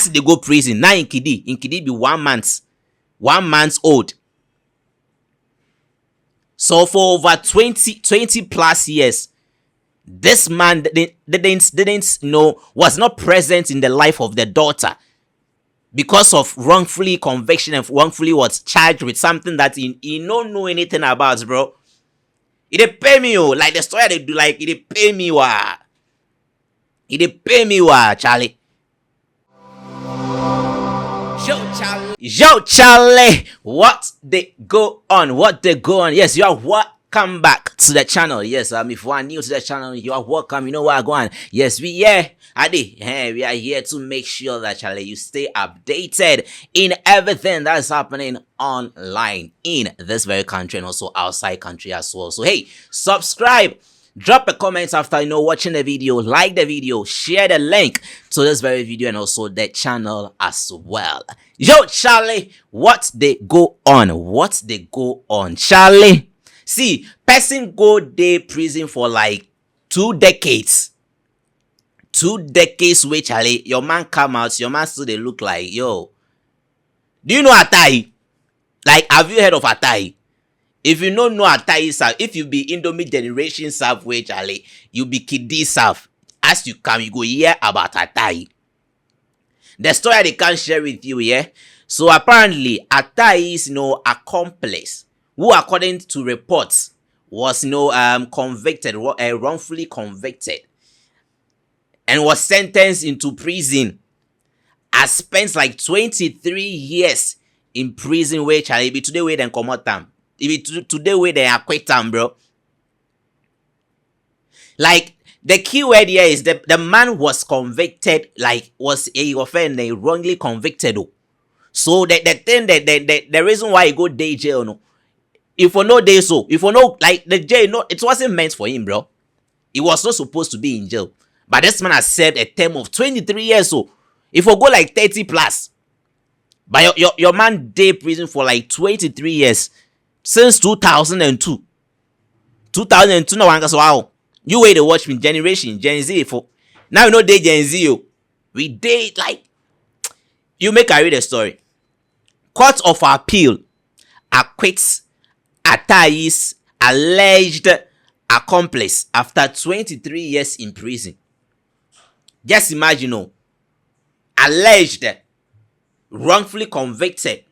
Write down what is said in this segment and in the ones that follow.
as they go prison. Now in Kidi be 1 month. 1 month old. So for over 20 plus years, this man didn't know, was not present in the life of the daughter because of wrongfully conviction and wrongfully was charged with something that he don't know anything about, bro. It pay me, like the story they do, like it pay me, It pay me, Charlie. Yo, Charlie, what they go on? Yes, you are welcome back to the channel. Yes, if you are new to the channel, you are welcome. You know what going on? Yes, we are here to make sure that, Charlie, you stay updated in everything that's happening online in this very country and also outside country as well. So hey, subscribe. Drop a comment after watching the video, like the video, share the link to this very video and also the channel as well. Yo, Charlie, what they go on? Charlie, see, person go day prison for like 2 decades. 2 decades wait, Charlie, your man come out, your man still they look like, yo. Do you know Ataa Ayi? Like, have you heard of Ataa Ayi? If you don't know Ataa Ayi, if you be Indomie generation serve way, Charlie, you be Kidi serve. As you come, you go hear about Ataa Ayi. The story they can share with you, yeah. So apparently, Ataa Ayi is accomplice, who according to reports was convicted, wrongfully convicted, and was sentenced into prison. I spent like 23 years in prison where Charlie be today where then come out time. If today way they acquit him, bro. Like, the key word here is the man was convicted, like, was a offender wrongly convicted. So the thing that the reason why he go day jail, no. If you know day so, if you know, like, the jail, no, it wasn't meant for him, bro. He was not supposed to be in jail. But this man has served a term of 23 years, so if you go like 30 plus, but your man day prison for like 23 years. Since 2002. 2002 no one goes, wow. You wait to watch me generation Gen Z for now. You know they Gen Z, yo. We date like you make I read a story. Court of Appeal acquits Ataa Ayi's alleged accomplice after 23 years in prison. Just imagine, alleged, wrongfully convicted.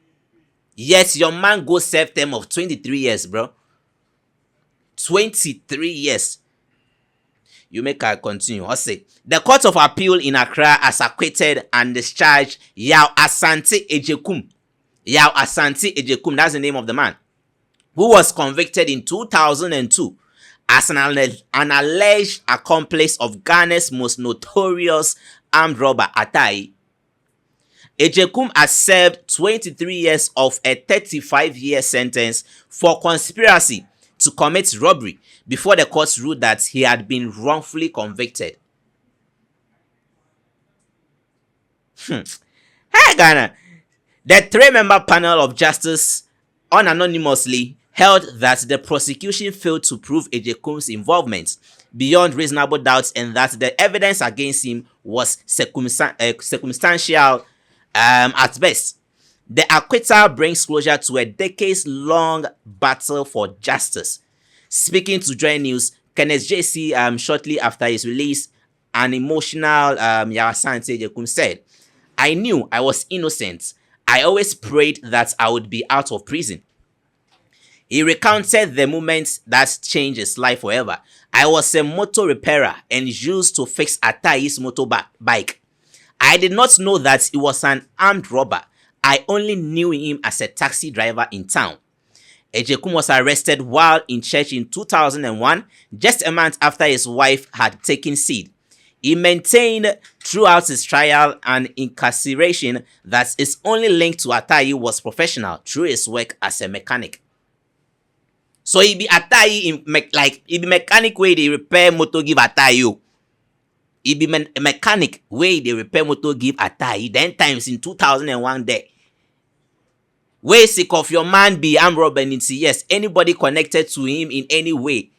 Yes, your man go serve term of 23 years, bro. 23 years. You make her continue. I say the Court of Appeal in Accra has acquitted and discharged Asante Ejekum, that's the name of the man, who was convicted in 2002 as an alleged accomplice of Ghana's most notorious armed robber, Ataa Ayi. Ejekum has served 23 years of a 35-year sentence for conspiracy to commit robbery before the court ruled that he had been wrongfully convicted. Hey, Ghana. The 3-member panel of justice unanimously held that the prosecution failed to prove Ejekum's involvement beyond reasonable doubt and that the evidence against him was circumstantial at best. The acquittal brings closure to a decades-long battle for justice. Speaking to Joy News, Kenneth JC, shortly after his release, an emotional Asante Ejekum said, "I knew I was innocent. I always prayed that I would be out of prison." He recounted the moment that changed his life forever. "I was a motor repairer and used to fix Ataa Ayi's motorbike. I did not know that he was an armed robber. I only knew him as a taxi driver in town." Ejekum was arrested while in church in 2001, just a month after his wife had taken seed. He maintained throughout his trial and incarceration that his only link to Ataa Ayi was professional through his work as a mechanic. So he be Ataa Ayi he be mechanic way they repair motor give Ataa Ayi. He be mechanic way they repair motor give Ataa Ayi. Then times in 2001 there. Way sick of your man be armed robber, yes, anybody connected to him in any way.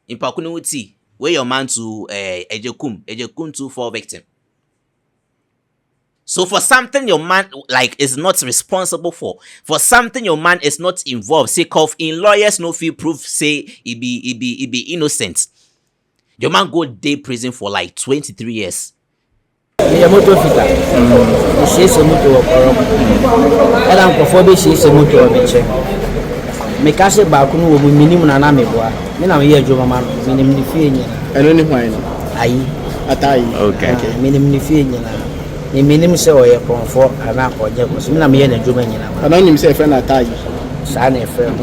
In Pakunuti, where your man to Ejekum 2-4 victim. So for something your man like is not responsible for something your man is not involved, sake of in lawyers no feel proof say he be innocent. Your man go day prison for like 23 years. Me moto fita. She se moto okoro. Ela nkofo be she se moto obeche. Me ka se ba kunu wo minim na me boa. Me na me ye adwuma ma no. Minim ni fie nyina. Eno ni hwan no? Ayi. Ataa Ayi. Okay. Minim ni fie nyina. Me minim se o ye konfo ana oje ko. Me na me ye na adwuma nyina. Ana nim se friend Ataa Ayi. Sa na friend.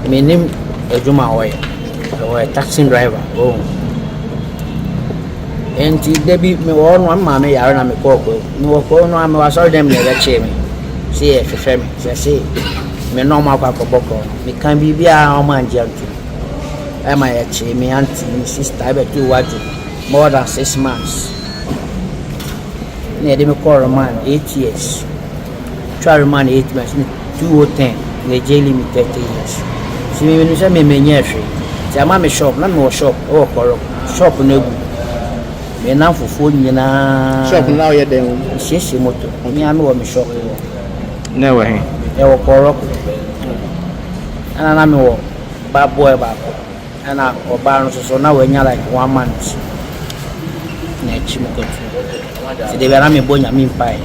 Minim adwuma o ye. O taxi driver. Oh. Enti debi me wo no ma me yare na me kokko me wo ko no am wa so dem le che me see e hwehwe me say me no ma kwa koboko me kan bibia o ma njantu e ma ye che me auntie me sister be to waju more than 6 months ne de me call man 8 years try man 8 months 2010 le jail me 30 years si me no say me menye hwe ti ama me shop na me wo shop o koro shop na egu me na fufu nyina shop now ye dem sheshe moto me ame wo me shop na we he e wo koro ana na me wo ba boy ba ko ana oba no so na we nya like 1 month na chi mo ko ti de bera me bonya me pai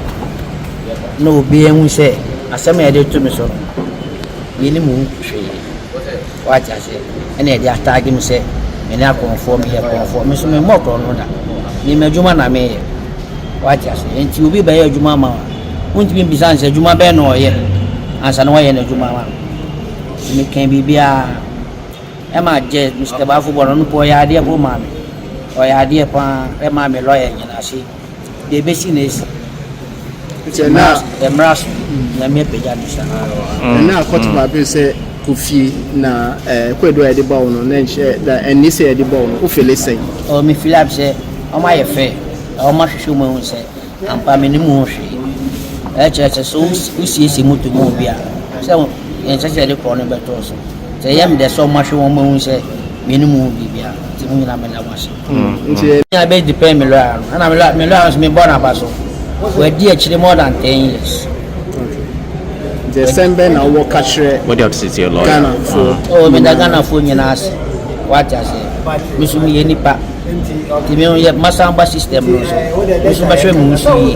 no obi enhu se asem e de to me so me ni mu hwe wa ja se ene e de atagi me se me na konfo me ye konfo me so me mo ko no da ni medjuma na me wacha se enti obi ba ye adwuma ma wonti bi bisan se adwuma be no ye ansa no ye na adwuma ma me kan bibia e ma je Mr. Bafo bono no po ya de po ma me o ya de pa e ma me lawyer nyina se de be si na esi na emras na me peja disa na court ma be se Kofi na kwedo ya de ba ono na nche da eni se ya de ba ono o fele sen o me Philip se o ma ye fe o ma hwehwe mo se ampa me ni mo hwe e che so usi mutu mo bia se en se de ko no beto so se yam de so ma hwe mo se me ni mo bia ti mo nyina me la wase nti ya be depend me lo ana me lo me bona baso we di a chire more than 10 years December na wo kachre what do you say to your lawyer Ghana for oh me da Ghana for nyina as what I say me so me ye nipa ti me ye masamba system no so me so ba hwe mu nsi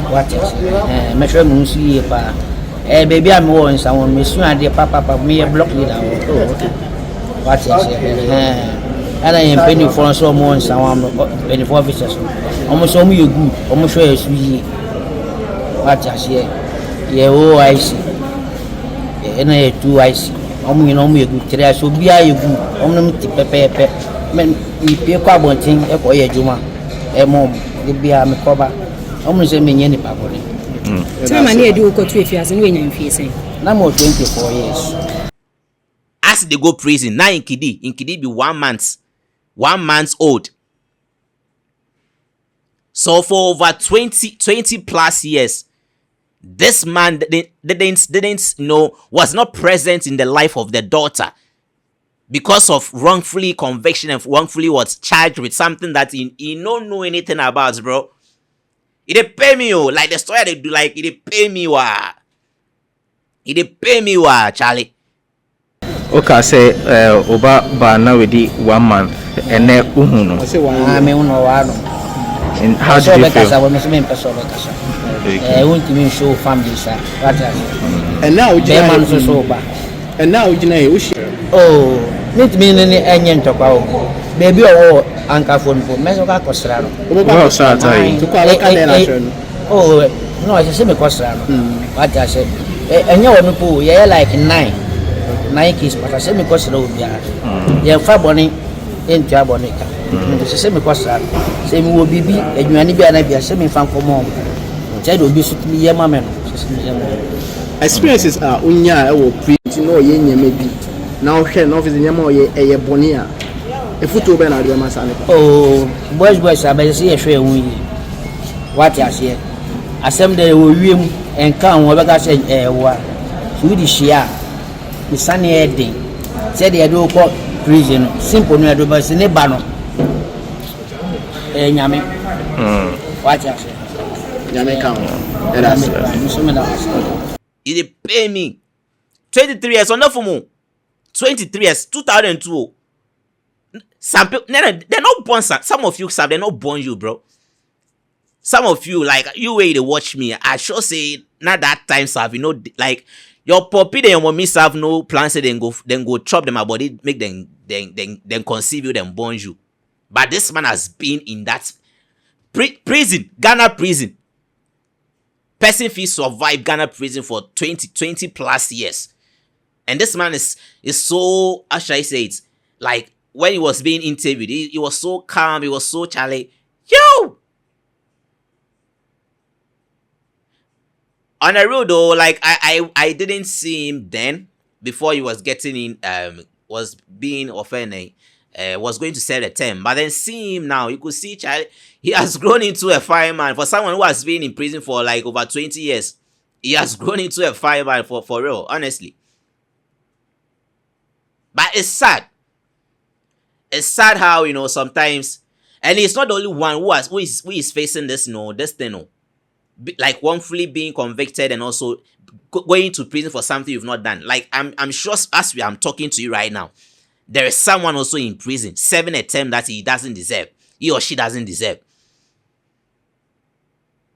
what I say me hwe mu nsi pa baby am wo nsa won me su ade papa me ye block leader oh okay what I say ana yen penny for so mo nsa won penny for officers omo so mo ye good omo hwe ye su yi what I say ye OIC ena ye 2IC omo nyina omo ye good tire so bia ye good omo no ti pepepe men ipe kwa bontin e ko ye juma e mom de bia me koba omo se me nye ni pa ko ni Time na e di okotu efiase no enya mfiese na mo 24 years As they go prison now in Kidi be 1 month old. So for over 20 plus years, this man didn't know, was not present in the life of the daughter because of wrongfully conviction and wrongfully was charged with something that he don't know anything about, bro. It pay me, like the story they do, like it pay me, Charlie. okay say oba ba na wedi 1 month ene uhuno I say 1 year me uno wano and how did you feel won't even show family sir what I say and now be man so ba and now you know we share oh need me ni enye ntokwa o baby o anka phone for me so ka kosra no well start to kwa ka dey na show oh no I say me kosra no what I say enye wo no po ye like 9 kids but I say me kosra o bia ye fa boni enti aboni ka say me kosra say me wo bibi adwuane bia na bia say me fa nkomo tell obi so me ye ma me no say me ye ma experiences are unya e wo preach no ye nyame bi na o hwe na office nyama o ye eye boni a e futu be na de ma sa ne oh boys abese say hwe ehun yi what I say asem de wo wiem enka ho be ka say wa so di shia the sunny heading said they do call prison simple no do but se ne ba no nyame what I say Nyame ka ho. That's So me da was. He dey pay me 23 years on for mo. 23 years 2002. Some people they're not born. Some of you they're not born you, bro. Some of you, like you way they watch me, I sure say not that time serve, you know, like your puppy and your mommy serve no plans say then go chop them about it, make them then conceive you, then born you. But this man has been in that prison, Ghana prison. Person fee survive Ghana prison for 20 plus years. And this man is so, how should I say it? Like when he was being interviewed, he was so calm, he was so Charlie. Yo! On a real though, like I didn't see him then before he was getting in was being offended, was going to serve the term. But then see him now, you could see Charlie, he has grown into a fireman. For someone who has been in prison for like over 20 years, he has grown into a fireman for real, honestly. But it's sad. It's sad how, you know, sometimes, and it's not the only one who is facing this, you know, this thing, you know, like wrongfully being convicted and also going to prison for something you've not done. Like I'm sure as I'm talking to you right now, there is someone also in prison serving a term that he doesn't deserve, he or she doesn't deserve.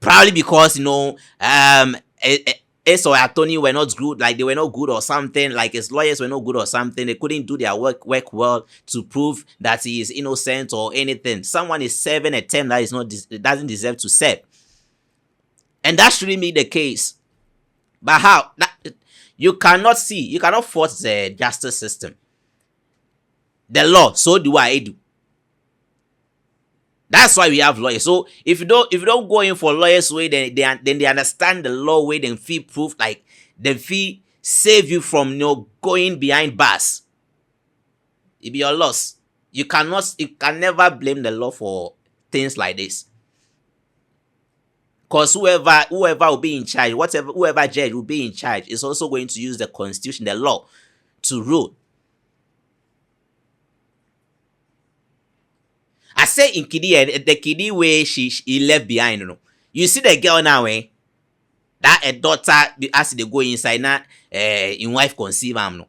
Probably because, you know, his or attorney were not good, like they were not good or something, like his lawyers were not good or something, they couldn't do their work well to prove that he is innocent or anything. Someone is serving a term that is not doesn't deserve to serve. And that shouldn't be the case. But how? You cannot fault the justice system. The law, so do I do. That's why we have lawyers. So if you don't go in for lawyers way, then they understand the law way, then feel proof, like the fee save you from, you know, going behind bars. It be your loss. You can never blame the law for things like this. Because whoever will be in charge, whoever judge will be in charge is also going to use the constitution, the law, to rule. I say in Kidi, the Kidi way he left behind, you know. You see the girl now, that a daughter as they go inside now, in wife conceive am no.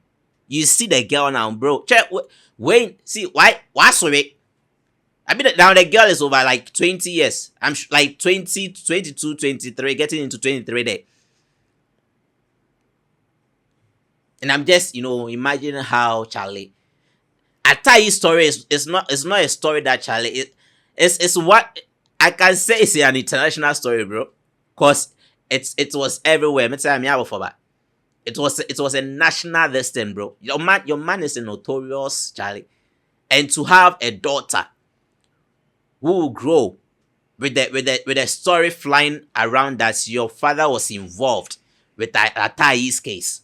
You see the girl now, bro. Check wait, see why sorry. I mean, now the girl is over like 20 years. I'm like 20, 22, 23, getting into 23 there. And I'm just, you know, imagining how Charlie. Ataa Ayi story is not a story that Charlie. It's what I can say is an international story, bro. Cause it was everywhere. It was a national destin, bro. Your man is a notorious Charlie. And to have a daughter who will grow with the story flying around that your father was involved with Ataa Ayi's case.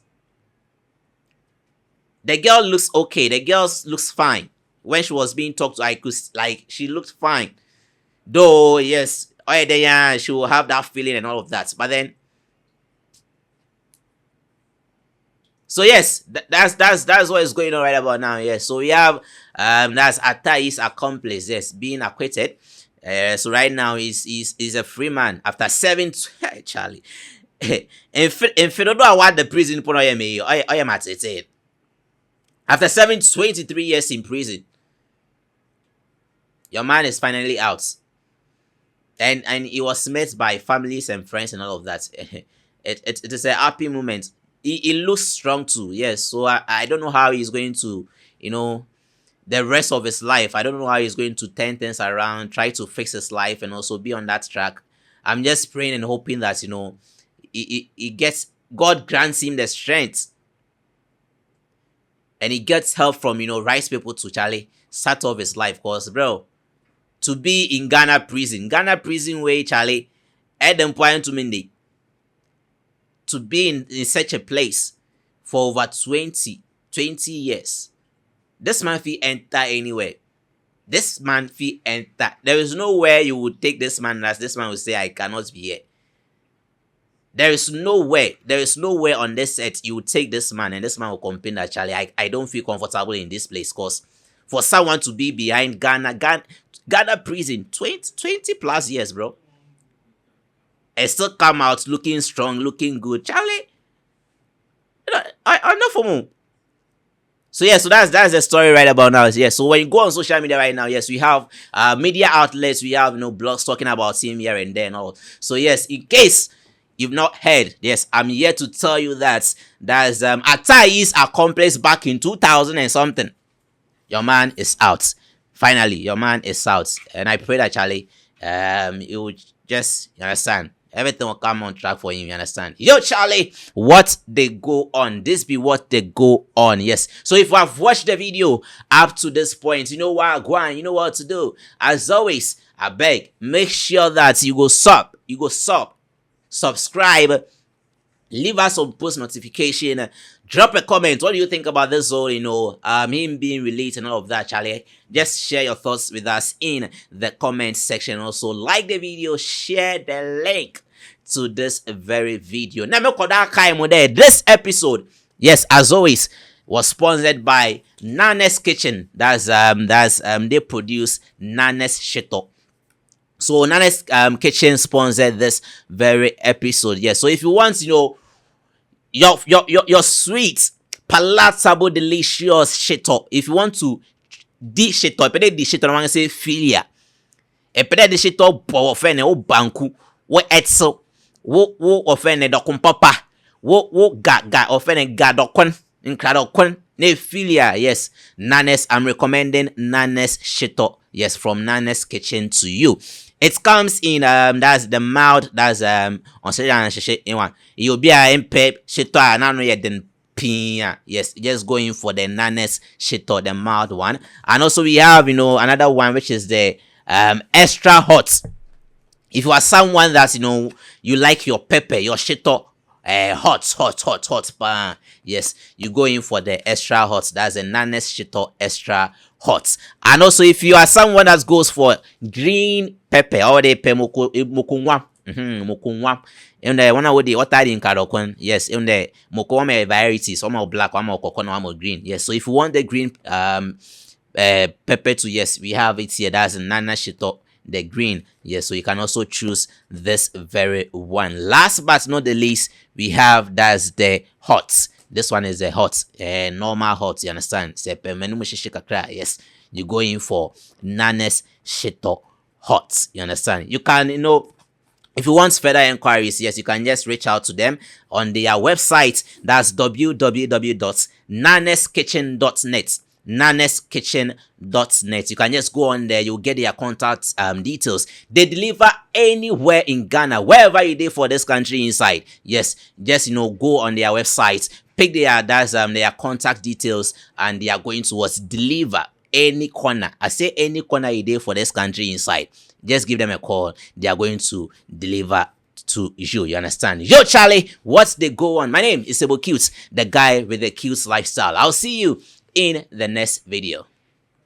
The girl looks okay. The girl looks fine. When she was being talked to, she looked fine. Though, yes, she will have that feeling and all of that. But then, so yes, that's what is going on right about now. Yes, so we have that's Ataa Ayi's accomplice, yes, being acquitted. So right now he's a free man after 7 Charlie. In Fidodo award the prison put on me. I am at it. After 23 years in prison, your man is finally out. And he was met by families and friends and all of that. It is a happy moment. He looks strong too, yes. So I don't know how he's going to, you know, the rest of his life. I don't know how he's going to turn things around, try to fix his life and also be on that track. I'm just praying and hoping that, you know, God grants him the strength. And he gets help from, you know, right people to Charlie start off his life. Because, bro, to be in Ghana prison way, Charlie, at them point to me, to be in such a place for over 20 years. This man fee enter anywhere. This man fee enter. There is nowhere you would take this man as this man will say, I cannot be here. There is nowhere on this set you would take this man and this man will complain that Charlie, I don't feel comfortable in this place. Because for someone to be behind Ghana prison 20 plus years, bro. and still come out looking strong, looking good. Charlie, I know for more. So yeah, so that's the story right about now. Yeah, so when you go on social media right now, yes, we have media outlets, we have blogs talking about him here and there and all. So yes, in case you've not heard, yes, I'm here to tell you that there's Ataa Ayi's Accomplice back in 2000 and something. Your man is out. Finally, your man is out, and I pray that Charlie, you will just, you understand, everything will come on track for him, you understand? Yo, Charlie, what they go on? This be what they go on, yes. So if you have watched the video up to this point, you know what, go on, you know what to do. As always, I beg, make sure that you go subscribe, leave us some post notification, drop a comment. What do you think about this whole, him being released and all of that, Charlie? Just share your thoughts with us in the comment section. Also, like the video, share the link to this very video. Now, this episode, yes, as always, was sponsored by Nana's Kitchen. They produce Nana's Shito. So Nana's Kitchen sponsored this very episode. Yes, so if you want, your sweet, palatable, delicious shito, if you want to dish it up, I want to say filia. Epede dish it up, offend o banku, wo etso, wo offend dokun papa, wo ga offend ga dokun, incradokun, ne filia. Yes, Nana's, I'm recommending Nana's shito. Yes, from Nana's Kitchen to you. It comes in that's the mild, that's on one. You'll be a MP shito and yet then pia. Yes, just going for the Nana's shito, the mild one. And also we have another one which is the extra hot. If you are someone that's you like your pepper, your shito hot. Yes, you go in for the extra hot. That's a Nana's shito extra hot. And also if you are someone that goes for green pepper or the mukunwa, in the one of the what I didn't carokon. Yes, in the mukunwa varieties, some are black, some are coconut, some are green. Yes, so if you want the green pepper to, yes, we have it here. That's a Nana shito, the green. Yes, so you can also choose this very one. Last but not the least, we have that's the hot. This one is a hot, normal hot, you understand? Yes, you go in for Nana's shito hot, you understand? You can, if you want further inquiries, yes, you can just reach out to them on their website. That's www.nanaskitchen.net. nanaskitchen.net. You can just go on there, you'll get their contact details. They deliver anywhere in Ghana, wherever you did for this country inside. Yes, just go on their website, pick their contact details, and they are going to deliver any corner. I say any corner you did for this country inside. Just give them a call, they are going to deliver to you understand? Yo, Charlie, what's the go on? My name is Cute, the guy with the cute lifestyle. I'll see you in the next video.